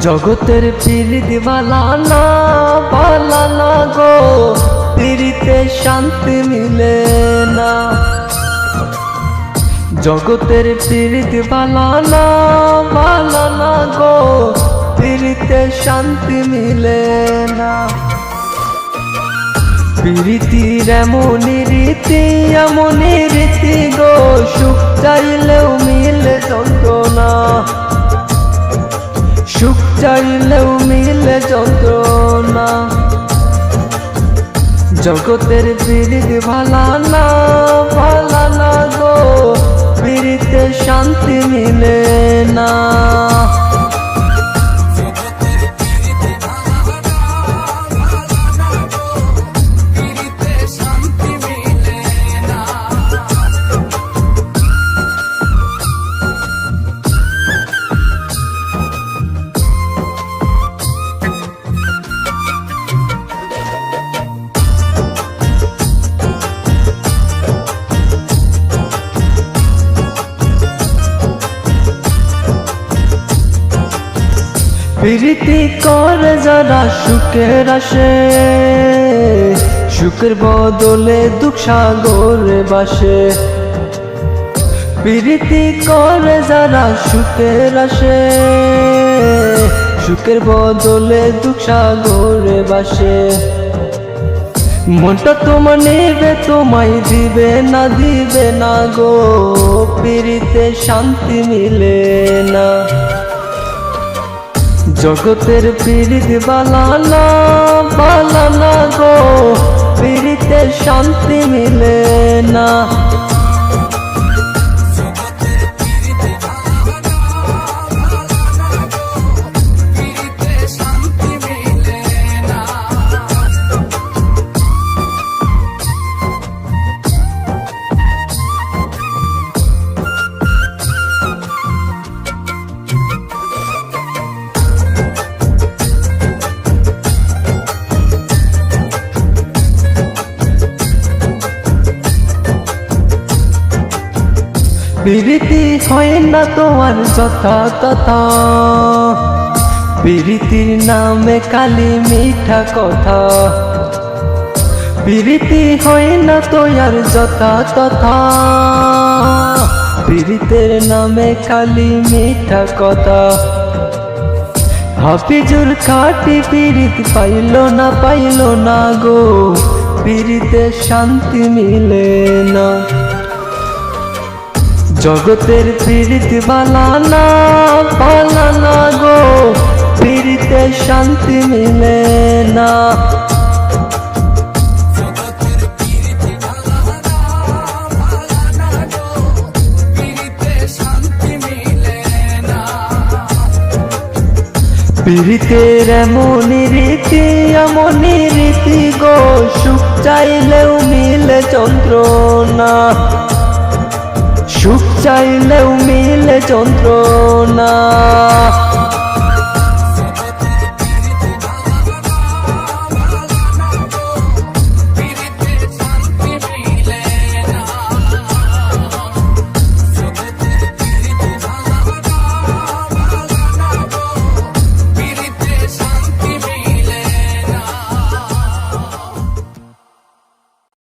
জগতের প্রীতি বালানা বালানা গো, প্রীতিতে শান্তি মিলে না। জগতের প্রীতি বালানা বালানা গো, প্রীতিতে শান্তি মিলে না। প্রীতির এমনই রীতি এমনই রীতি গো, সুখ চাইলেও মিলে যন্ত্রণা, সুখ চাইলেও মিলে যন্ত্রণা। জগতের প্রীতি ভালানা ভালানা গো, প্রীতিতে শান্তি মিলে না। প্রীতি করে যারা সুখের আসে, সুখের বদলে দুঃখ সাগরে বাসে। প্রীতি করে যারা সুখের আসে, সুখের বদলে দুঃখ সাগরে বাসে। মনটা তোমার নেবে তোমায় দিবে না দিবে না গো, প্রীতিতে শান্তি মিলে না। জগতের প্রীতি বালানা বালানা গো, প্রীতিতে শান্তি মিলে না। প্রীতি হয় না তোমার যথা তথা, প্রীতির নামে কালি মিঠা কথা। প্রীতি হয় না তোমার যথা তথা, প্রীতির নামে কালি মিঠা কথা। হাফিজুর খাটি প্রীতি পাইল না গো, প্রীতিতে শান্তি মিলে না। জগতের প্রীতি বালানা বালানা গো, প্রীতিতে শান্তি মিলে না। প্রীতির এমনই রীতি এমনই রীতি গো, সুখ চাইলেও মিলে যন্ত্রণা, সুখ চাইলেও মিলে যন্ত্রণা।